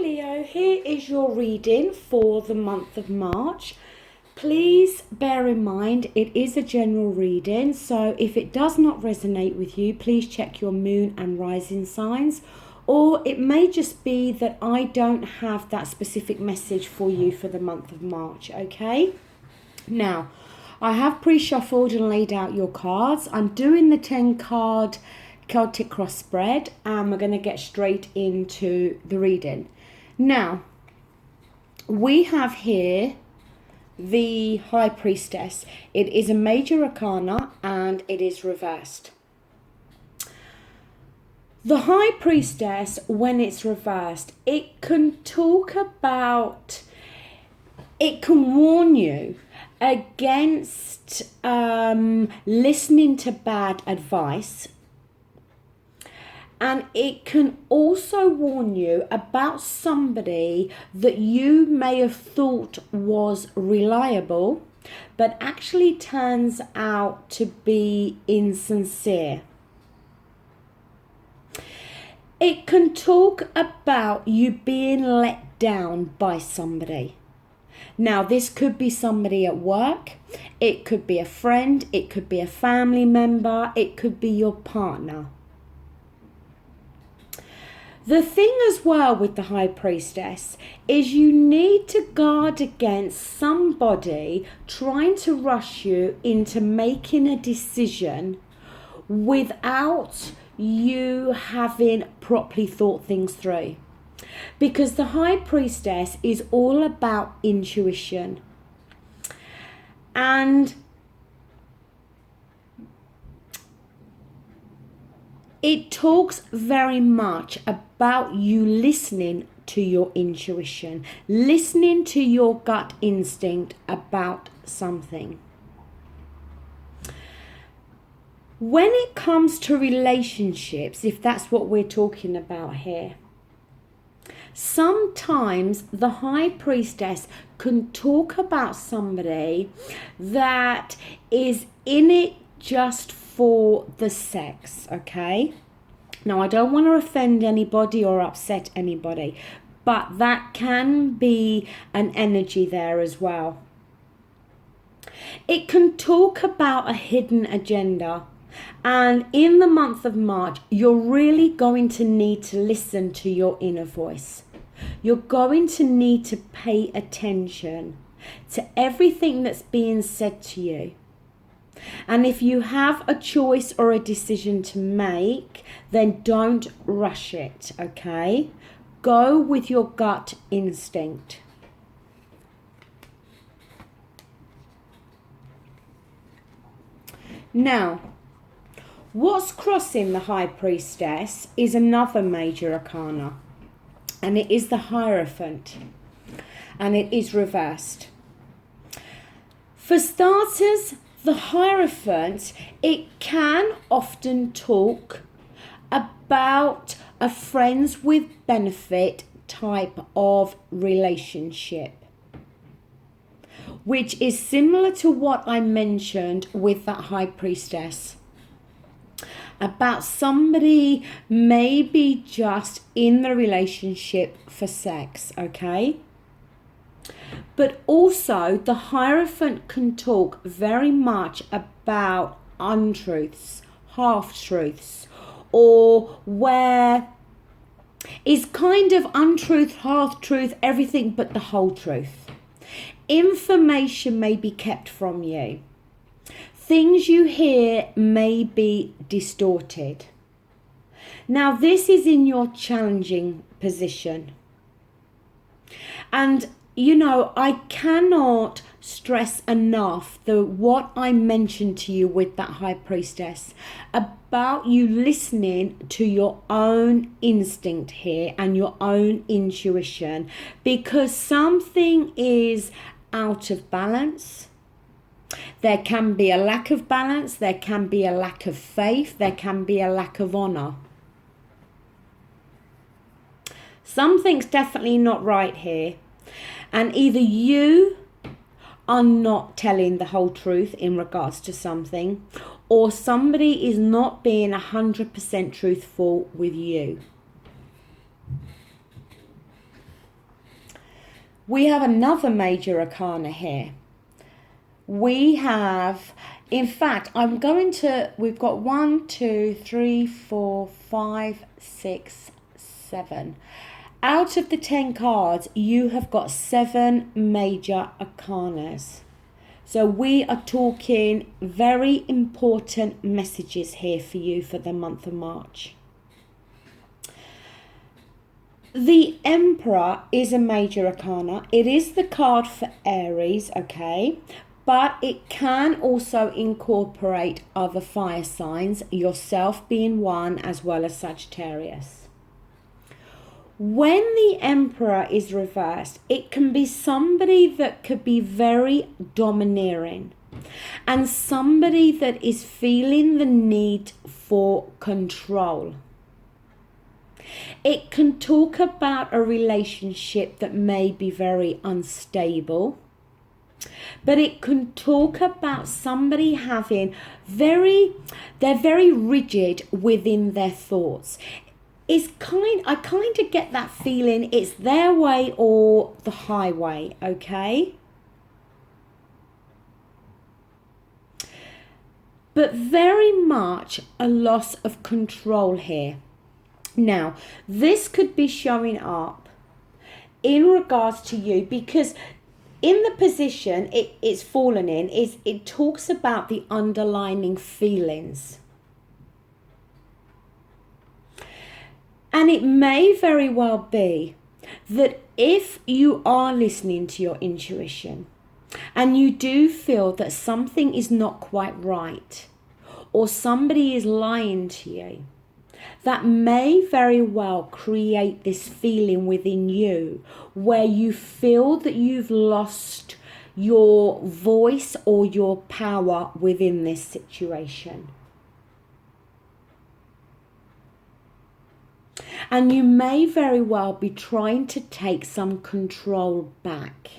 Leo, here is your reading for the month of March. Please bear in mind it is a general reading, so if it does not resonate with you, please check your moon and rising signs, or it may just be that I don't have that specific message for you for the month of March, okay? Now, I have pre-shuffled and laid out your cards. I'm doing the 10 card Celtic cross spread, and we're going to get straight into the reading. Now, we have here the High Priestess. It is a major arcana and it is reversed. The High Priestess, when it's reversed, it can warn you against listening to bad advice. And it can also warn you about somebody that you may have thought was reliable, but actually turns out to be insincere. It can talk about you being let down by somebody. Now, this could be somebody at work, it could be a friend, it could be a family member, it could be your partner. The thing as well with the High Priestess is you need to guard against somebody trying to rush you into making a decision without you having properly thought things through. Because the High Priestess is all about intuition. And it talks very much about you listening to your intuition, listening to your gut instinct about something. When it comes to relationships, if that's what we're talking about here, sometimes the High Priestess can talk about somebody that is in it just for the sex, okay? Now, I don't want to offend anybody or upset anybody, but that can be an energy there as well. It can talk about a hidden agenda, and in the month of March, you're really going to need to listen to your inner voice. You're going to need to pay attention to everything that's being said to you. And if you have a choice or a decision to make, then don't rush it, okay? Go with your gut instinct. Now, what's crossing the High Priestess is another major arcana, and it is the Hierophant, and it is reversed. For starters, the Hierophant, it can often talk about a friends with benefit type of relationship, which is similar to what I mentioned with that High Priestess. About somebody maybe just in the relationship for sex, okay? But also the Hierophant can talk very much about untruths, half-truths, or where is kind of untruth, half-truth, everything but the whole truth. Information may be kept from you. Things you hear may be distorted. Now, this is in your challenging position. And you know, I cannot stress enough what I mentioned to you with that High Priestess about you listening to your own instinct here and your own intuition, because something is out of balance. There can be a lack of balance, there can be a lack of faith, there can be a lack of honor. Something's definitely not right here. And either you are not telling the whole truth in regards to something, or somebody is not being 100% truthful with you. we have another major arcana here. We have, in fact, we've got 1, 2, 3, 4, 5, 6, 7. Out of the 10 cards, you have got 7 major arcanas. So we are talking very important messages here for you for the month of March. The Emperor is a major arcana. It is the card for Aries, okay? But it can also incorporate other fire signs, yourself being one, as well as Sagittarius. When the Emperor is reversed, it can be somebody that could be very domineering and somebody that is feeling the need for control. It can talk about a relationship that may be very unstable, but it can talk about somebody having they're very rigid within their thoughts. I kind of get that feeling it's their way or the highway, okay? But very much a loss of control here. Now, this could be showing up in regards to you because in the position it's fallen in, it talks about the underlying feelings. And it may very well be that if you are listening to your intuition and you do feel that something is not quite right or somebody is lying to you, that may very well create this feeling within you where you feel that you've lost your voice or your power within this situation. And you may very well be trying to take some control back.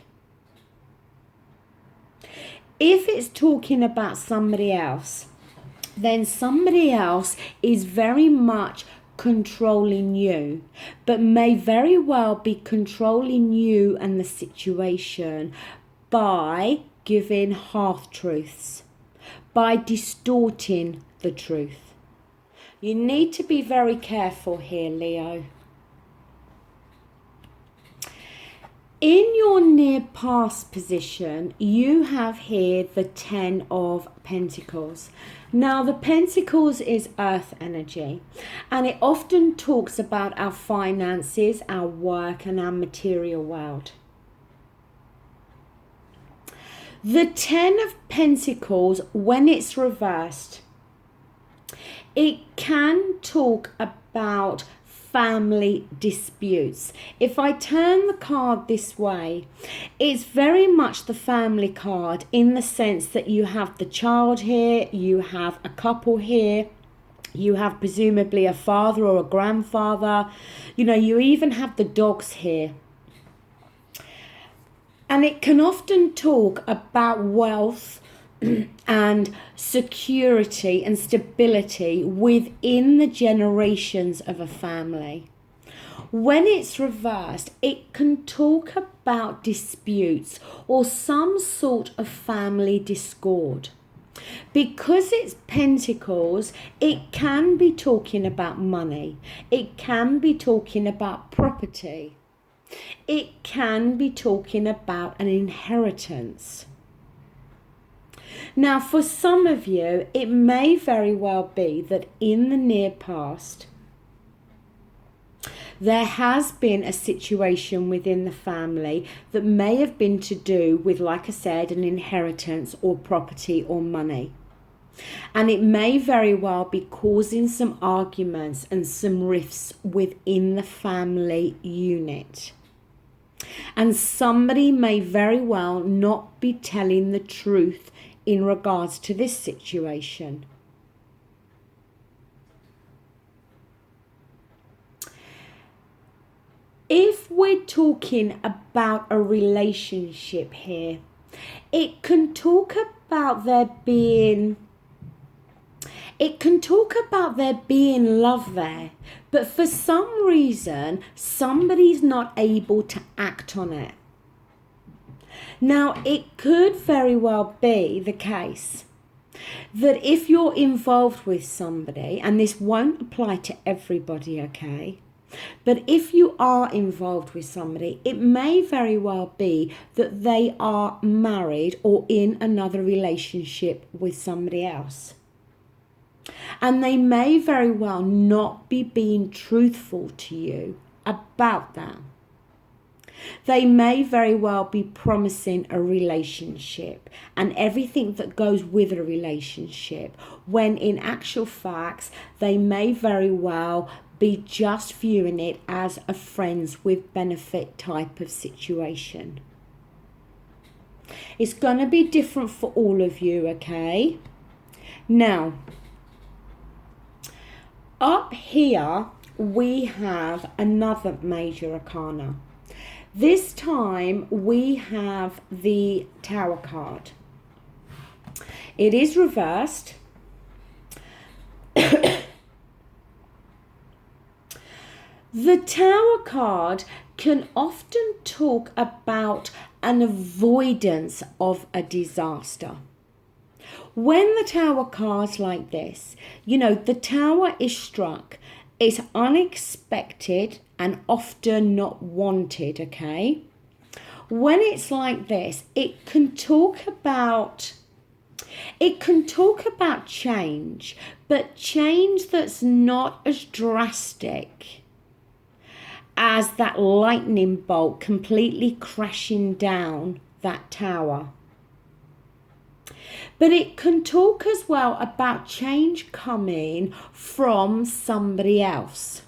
If it's talking about somebody else, then somebody else is very much controlling you, but may very well be controlling you and the situation by giving half-truths, by distorting the truth. You need to be very careful here, Leo. In your near past position, you have here the 10 of Pentacles. Now, the Pentacles is earth energy, and it often talks about our finances, our work, and our material world. The 10 of Pentacles, when it's reversed, it can talk about family disputes. If I turn the card this way, it's very much the family card in the sense that you have the child here, you have a couple here, you have presumably a father or a grandfather, you even have the dogs here. And it can often talk about wealth and security and stability within the generations of a family. When it's reversed, it can talk about disputes or some sort of family discord. Because it's Pentacles, it can be talking about money. It can be talking about property. It can be talking about an inheritance. Now, for some of you, it may very well be that in the near past, there has been a situation within the family that may have been to do with, like I said, an inheritance or property or money. And it may very well be causing some arguments and some rifts within the family unit. And somebody may very well not be telling the truth in regards to this situation. If we're talking about a relationship here, it can talk about there being love there, but for some reason, somebody's not able to act on it. Now, it could very well be the case that if you're involved with somebody, and this won't apply to everybody, okay? But if you are involved with somebody, it may very well be that they are married or in another relationship with somebody else. And they may very well not be being truthful to you about that. They may very well be promising a relationship and everything that goes with a relationship, when in actual facts, they may very well be just viewing it as a friends with benefit type of situation. It's going to be different for all of you, okay? Now, up here, we have another major arcana. This time we have the Tower card. It is reversed. The Tower card can often talk about an avoidance of a disaster. When the Tower card's like this, the Tower is struck. It's unexpected and often not wanted, okay? When it's like this, it can talk about change, but change that's not as drastic as that lightning bolt completely crashing down that tower. But it can talk as well about change coming from somebody else.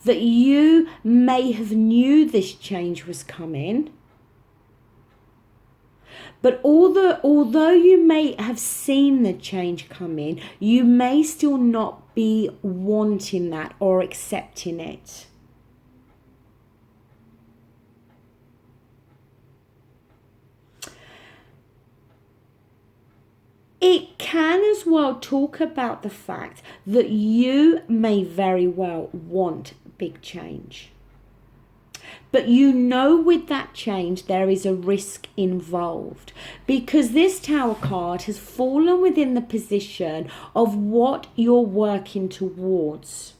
That you may have knew this change was coming, but although you may have seen the change coming, you may still not be wanting that or accepting it. It can as well talk about the fact that you may very well want big change. But with that change there is a risk involved, because this Tower card has fallen within the position of what you're working towards.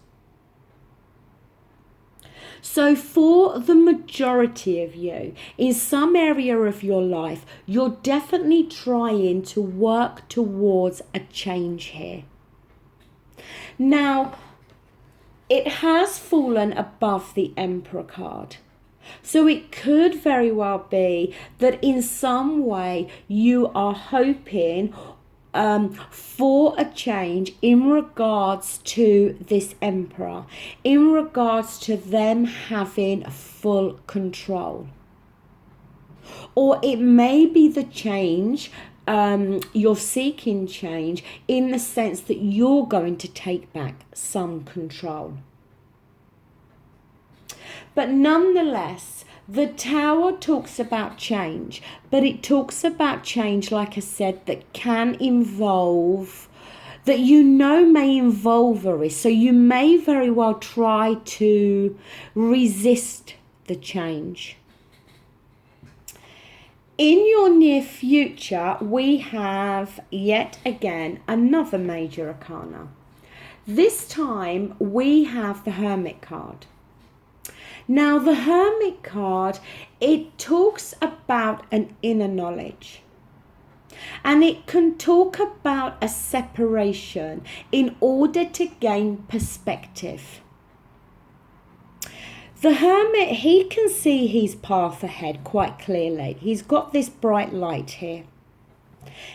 So for the majority of you, in some area of your life, you're definitely trying to work towards a change here. Now, it has fallen above the Emperor card. So it could very well be that in some way you are hoping for a change in regards to this Emperor, in regards to them having full control. Or it may be the change, you're seeking change in the sense that you're going to take back some control. But nonetheless, the Tower talks about change, but it talks about change, like I said, that can involve, that may involve a risk. So you may very well try to resist the change. In your near future, we have yet again another major arcana. This time we have the Hermit card. Now, the Hermit card, it talks about an inner knowledge. And it can talk about a separation in order to gain perspective. The Hermit, he can see his path ahead quite clearly. He's got this bright light here.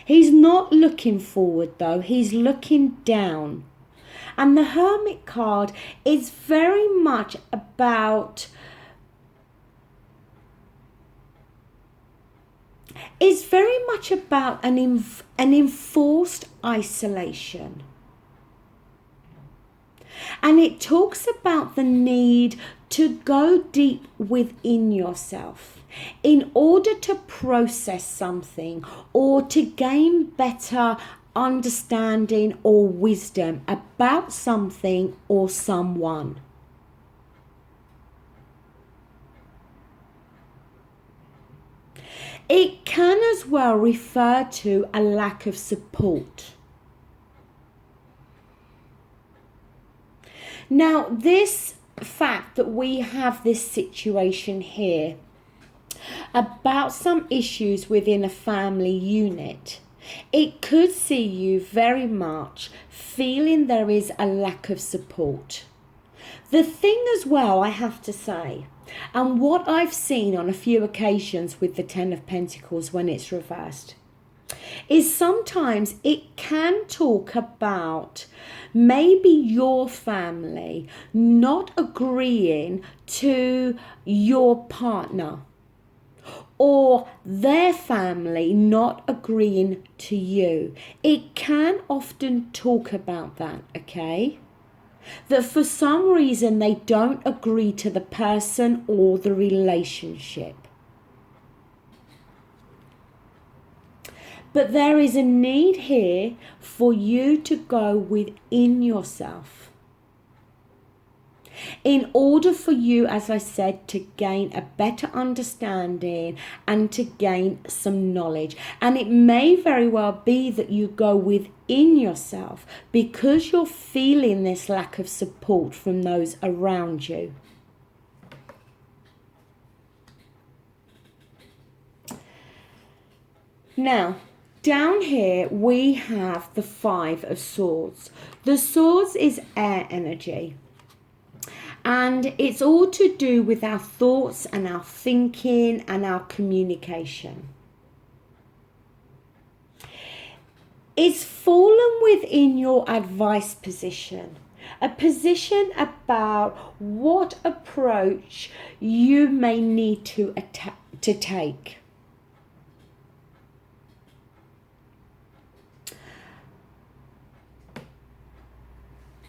He's not looking forward though, he's looking down. And the Hermit card is very much about an enforced isolation. And it talks about the need to go deep within yourself in order to process something or to gain better understanding or wisdom about something or someone. It can as well refer to a lack of support. Now, this fact that we have this situation here about some issues within a family unit, it could see you very much feeling there is a lack of support. The thing as well, I have to say, and what I've seen on a few occasions with the Ten of Pentacles when it's reversed, is sometimes it can talk about maybe your family not agreeing to your partner, or their family not agreeing to you. It can often talk about that, okay? That for some reason they don't agree to the person or the relationship. But there is a need here for you to go within yourself in order for you, as I said, to gain a better understanding and to gain some knowledge. And it may very well be that you go within yourself because you're feeling this lack of support from those around you. Now, down here we have the Five of Swords. The Swords is air energy. And it's all to do with our thoughts and our thinking and our communication. It's fallen within your advice position. A position about what approach you may need to take.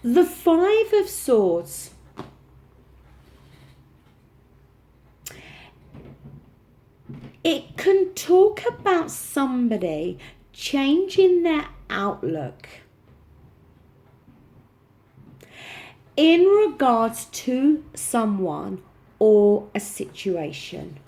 The Five of Swords. It can talk about somebody changing their outlook in regards to someone or a situation.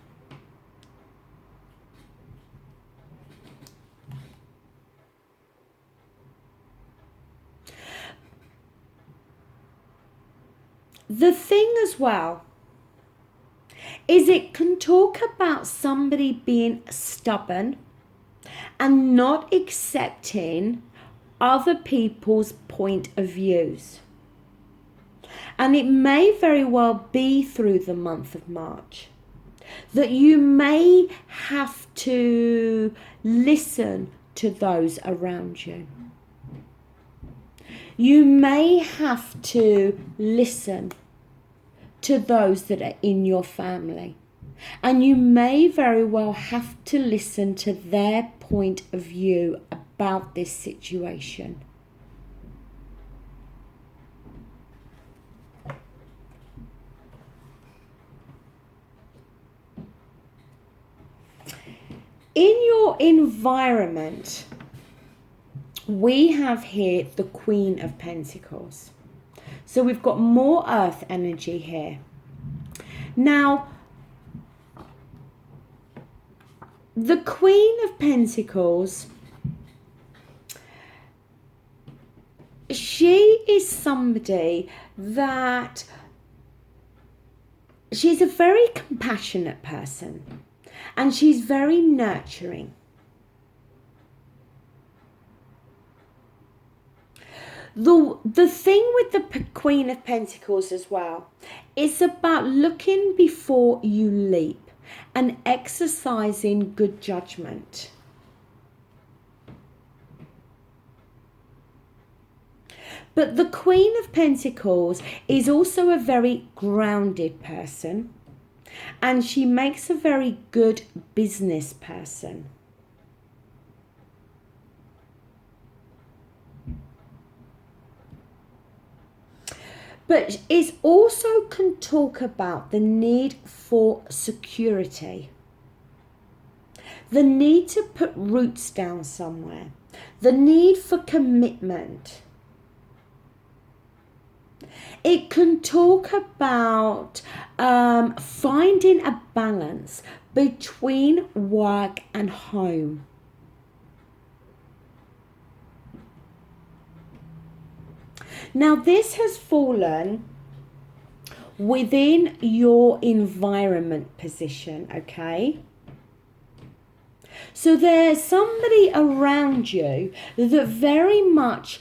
The thing as well is it can talk about somebody being stubborn and not accepting other people's point of views. And it may very well be through the month of March that you may have to listen to those around you. You may have to listen to those that are in your family. And you may very well have to listen to their point of view about this situation. In your environment, we have here the Queen of Pentacles. So we've got more earth energy here. Now, the Queen of Pentacles, she is somebody that she's a very compassionate person and she's very nurturing. The thing with the Queen of Pentacles as well, it's about looking before you leap and exercising good judgment. But the Queen of Pentacles is also a very grounded person, and she makes a very good business person. But it also can talk about the need for security, the need to put roots down somewhere, the need for commitment. It can talk about finding a balance between work and home. Now, this has fallen within your environment position, okay? So there's somebody around you that very much,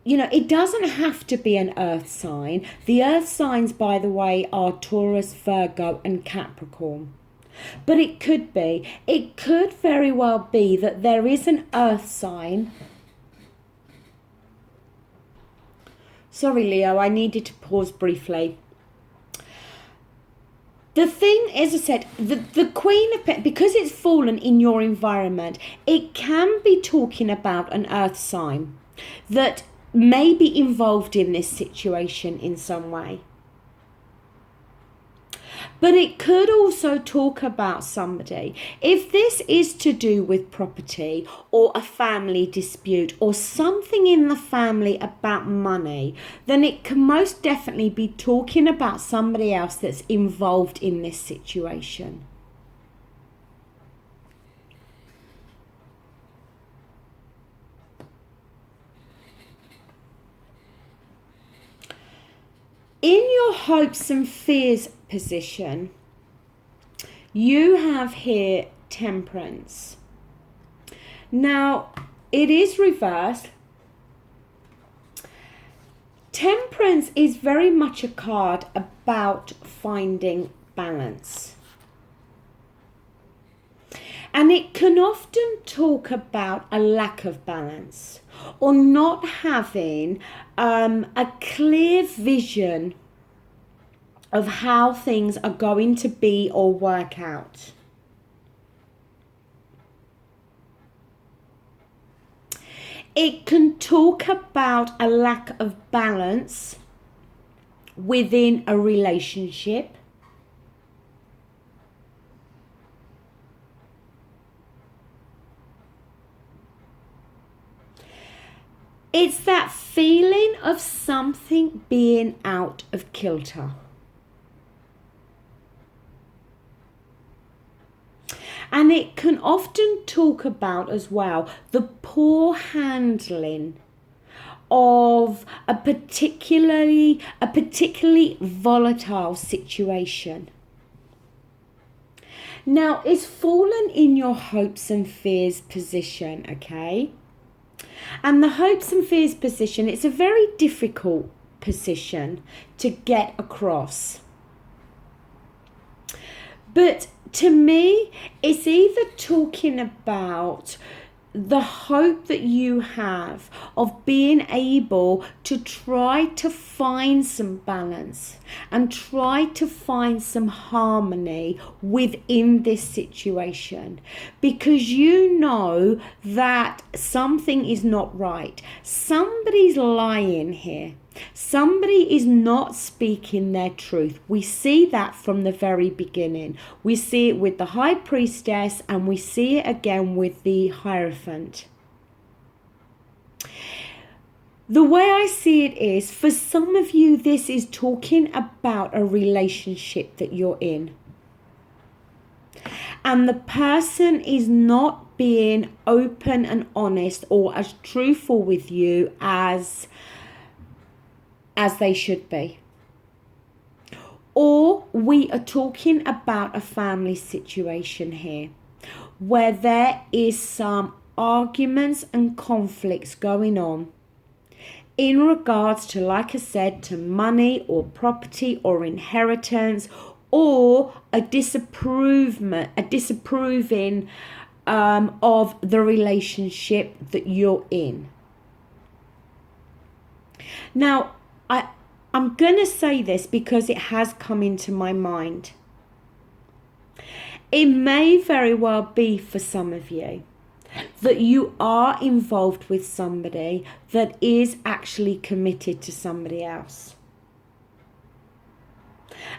it doesn't have to be an earth sign. The earth signs, by the way, are Taurus, Virgo, and Capricorn. But it could be. It could very well be that there is an earth sign. Sorry, Leo, I needed to pause briefly. The thing, as I said, the Queen of Pentacles, because it's fallen in your environment, it can be talking about an earth sign that may be involved in this situation in some way. But it could also talk about somebody. If this is to do with property or a family dispute or something in the family about money, then it can most definitely be talking about somebody else that's involved in this situation. In your hopes and fears position, you have here Temperance. Now, it is reversed. Temperance is very much a card about finding balance. And it can often talk about a lack of balance or not having a clear vision of how things are going to be or work out. It can talk about a lack of balance within a relationship. It's that feeling of something being out of kilter. And it can often talk about as well the poor handling of a particularly volatile situation. Now, it's fallen in your hopes and fears position, okay? And the hopes and fears position, it's a very difficult position to get across. But to me, it's either talking about the hope that you have of being able to try to find some balance and try to find some harmony within this situation, because you know that something is not right. Somebody's lying here. Somebody is not speaking their truth. We see that from the very beginning. We see it with the High Priestess and we see it again with the Hierophant. The way I see it is, for some of you, this is talking about a relationship that you're in. And the person is not being open and honest or as truthful with you as they should be. Or we are talking about a family situation here where there is some arguments and conflicts going on in regards to, like I said, to money or property or inheritance, or a disapproving of the relationship that you're in. Now, I'm going to say this because it has come into my mind. It may very well be for some of you that you are involved with somebody that is actually committed to somebody else.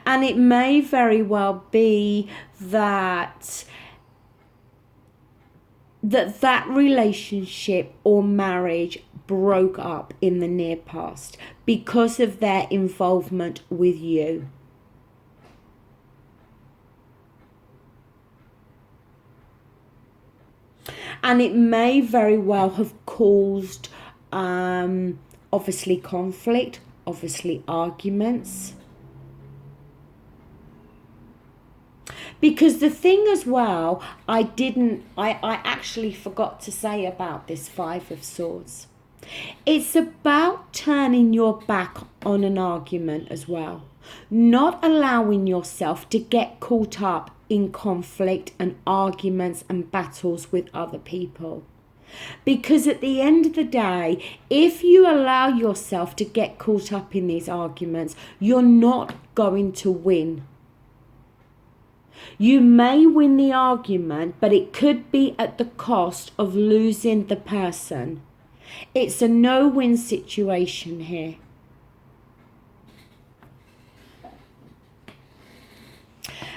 And it may very well be that that relationship or marriage broke up in the near past because of their involvement with you. And it may very well have caused obviously conflict, obviously arguments. Because the thing as well, I actually forgot to say about this Five of Swords. It's about turning your back on an argument as well. Not allowing yourself to get caught up in conflict and arguments and battles with other people. Because at the end of the day, if you allow yourself to get caught up in these arguments, you're not going to win. You may win the argument, but it could be at the cost of losing the person. It's a no-win situation here.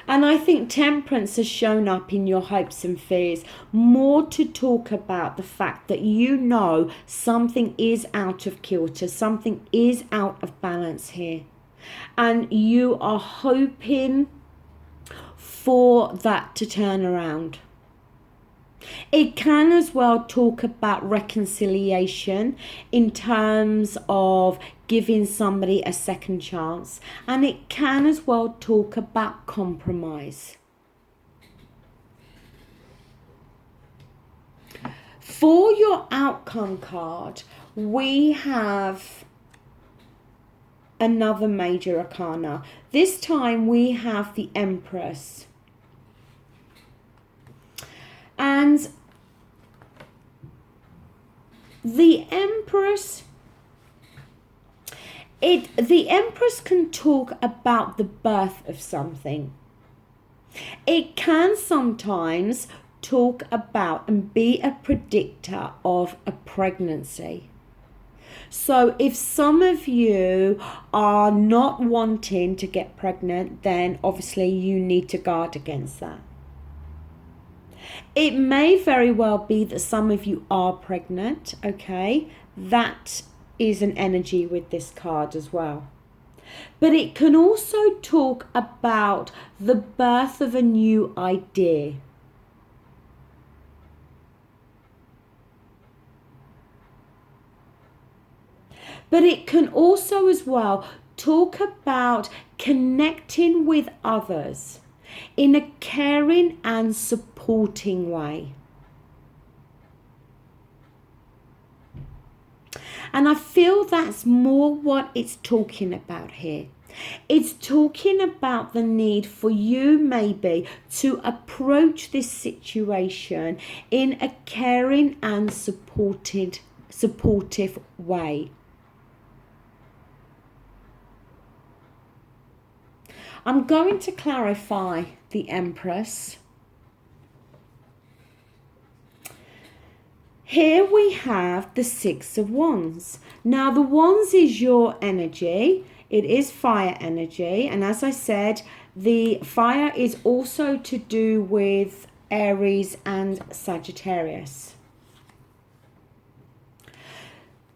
And I think Temperance has shown up in your hopes and fears more to talk about the fact that you know something is out of kilter, something is out of balance here. And you are hoping for that to turn around. It can as well talk about reconciliation in terms of giving somebody a second chance, and it can as well talk about compromise. For your outcome card, we have another major arcana. This time we have the Empress. And the Empress, the Empress can talk about the birth of something. It can sometimes talk about and be a predictor of a pregnancy. So if some of you are not wanting to get pregnant, then obviously you need to guard against that. It may very well be that some of you are pregnant, okay? That is an energy with this card as well. But it can also talk about the birth of a new idea. But it can also as well talk about connecting with others in a caring and supporting way. And I feel that's more what it's talking about here. It's talking about the need for you maybe to approach this situation in a caring and supportive way. I'm going to clarify the Empress. Here we have the Six of Wands. Now the Wands is your energy. It is fire energy. And as I said, the fire is also to do with Aries and Sagittarius.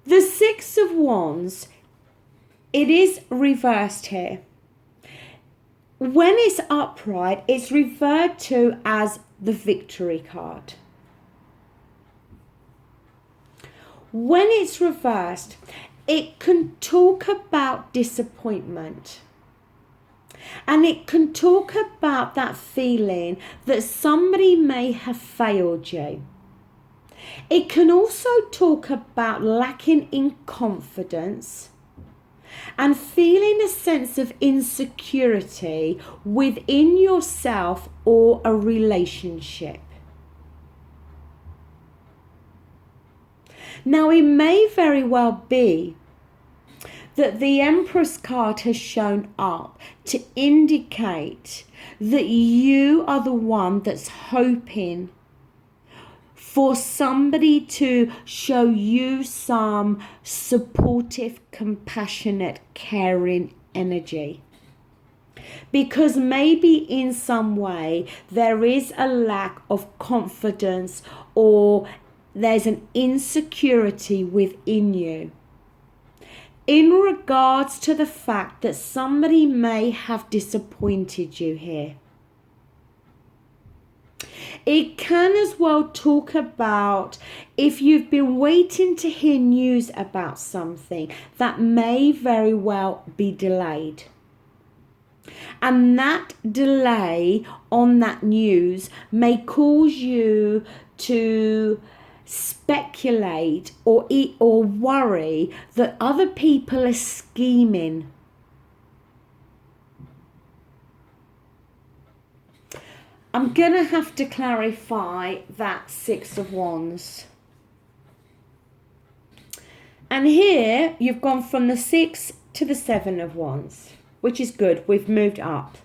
The Six of Wands, it is reversed here. When it's upright, it's referred to as the Victory card. When it's reversed, it can talk about disappointment. And it can talk about that feeling that somebody may have failed you. It can also talk about lacking in confidence and feeling a sense of insecurity within yourself or a relationship. Now, it may very well be that the Empress card has shown up to indicate that you are the one that's hoping for somebody to show you some supportive, compassionate, caring energy. because maybe in some way there is a lack of confidence or there's an insecurity within you in regards to the fact that somebody may have disappointed you here. It can as well talk about if you've been waiting to hear news about something that may very well be delayed. And that delay on that news may cause you to speculate or worry that other people are scheming. I'm going to have to clarify that Six of Wands. And here you've gone from the Six to the Seven of Wands, which is good. We've moved up.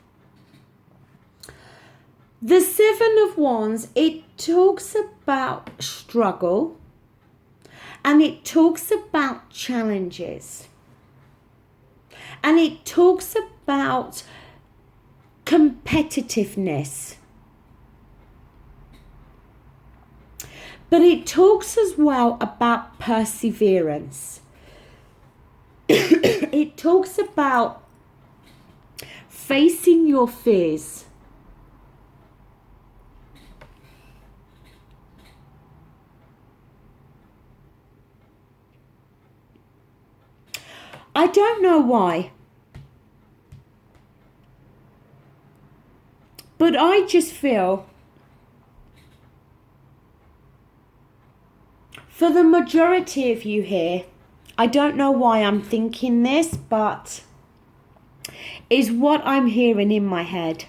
The Seven of Wands, it talks about struggle and it talks about challenges. And it talks about competitiveness. But it talks as well about perseverance. It talks about facing your fears. I don't know why, but I just feel for the majority of you here, I don't know why I'm thinking this, but is what I'm hearing in my head.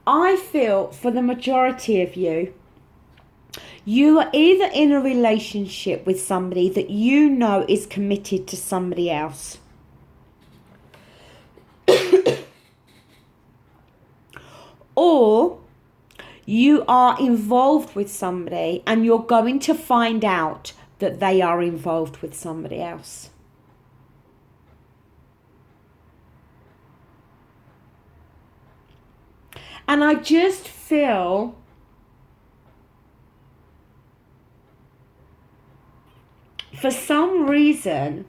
I feel for the majority of you, you are either in a relationship with somebody that you know is committed to somebody else. Or you are involved with somebody and you're going to find out that they are involved with somebody else. And I just feel for some reason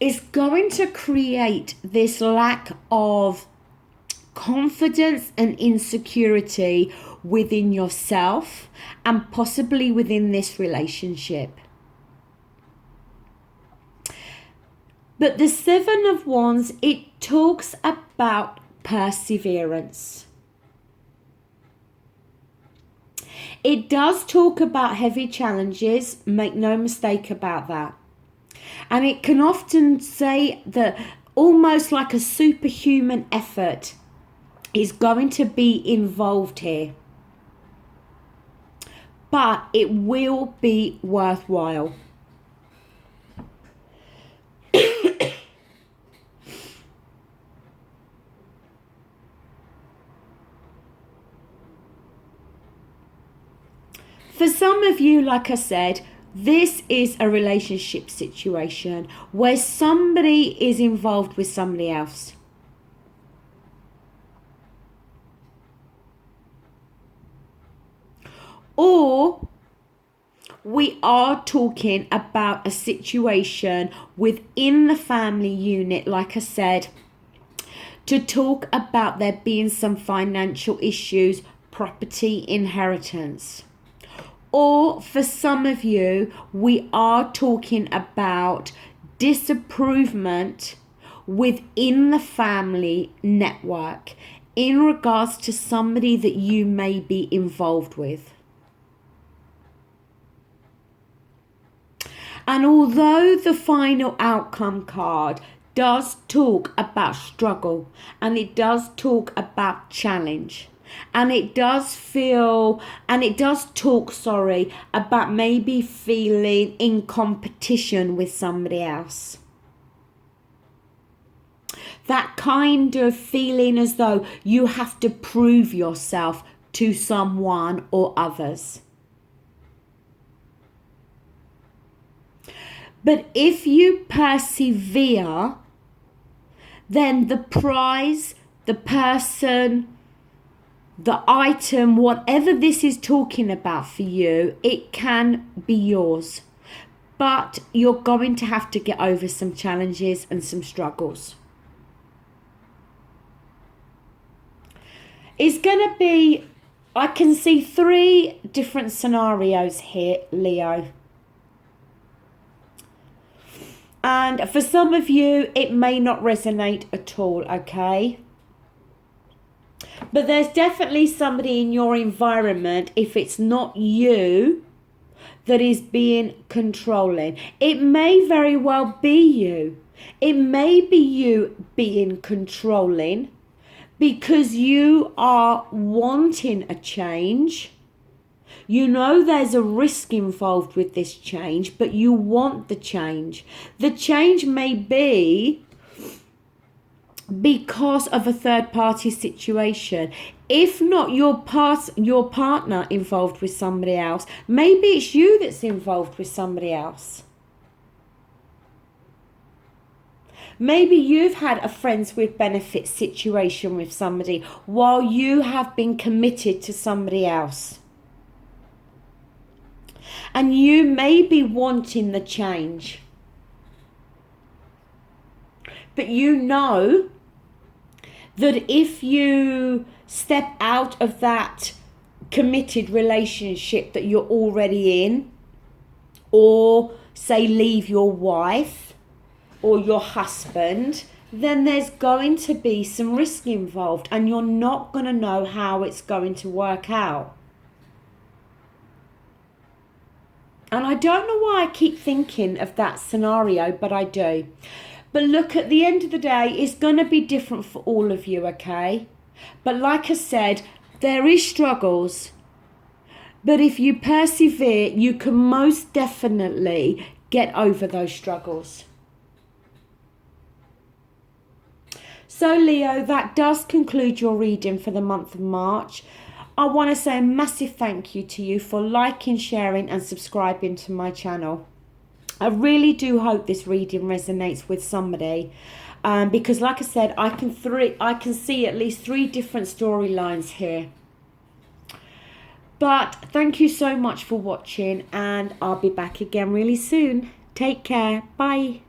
it's going to create this lack of confidence and insecurity within yourself and possibly within this relationship. But the Seven of Wands, it talks about perseverance. It does talk about heavy challenges, make no mistake about that. And it can often say that almost like a superhuman effort is going to be involved here. But it will be worthwhile. For some of you, like I said, this is a relationship situation where somebody is involved with somebody else. Or we are talking about a situation within the family unit, like I said, to talk about there being some financial issues, property, inheritance. Or for some of you, we are talking about disapproval within the family network in regards to somebody that you may be involved with. And although the final outcome card does talk about struggle and it does talk about challenge, and it does talk about maybe feeling in competition with somebody else. That kind of feeling as though you have to prove yourself to someone or others. But if you persevere, then the prize, the person, the item, whatever this is talking about for you, it can be yours. But you're going to have to get over some challenges and some struggles. It's going to be, I can see 3 different scenarios here, Leo. And for some of you, it may not resonate at all, okay? But there's definitely somebody in your environment, if it's not you, that is being controlling. It may very well be you. It may be you being controlling because you are wanting a change. You know there's a risk involved with this change, but you want the change. The change may be because of a third-party situation. If not your partner involved with somebody else, maybe it's you that's involved with somebody else. Maybe you've had a friends with benefits situation with somebody while you have been committed to somebody else. And you may be wanting the change. But you know that if you step out of that committed relationship that you're already in, or say leave your wife or your husband, then there's going to be some risk involved and you're not going to know how it's going to work out. And I don't know why I keep thinking of that scenario, but I do. But look, at the end of the day, it's going to be different for all of you, okay? But like I said, there is struggles. But if you persevere, you can most definitely get over those struggles. So Leo, that does conclude your reading for the month of March. I want to say a massive thank you to you for liking, sharing and subscribing to my channel. I really do hope this reading resonates with somebody because like I said, I can see at least 3 different storylines here. But thank you so much for watching and I'll be back again really soon. Take care. Bye.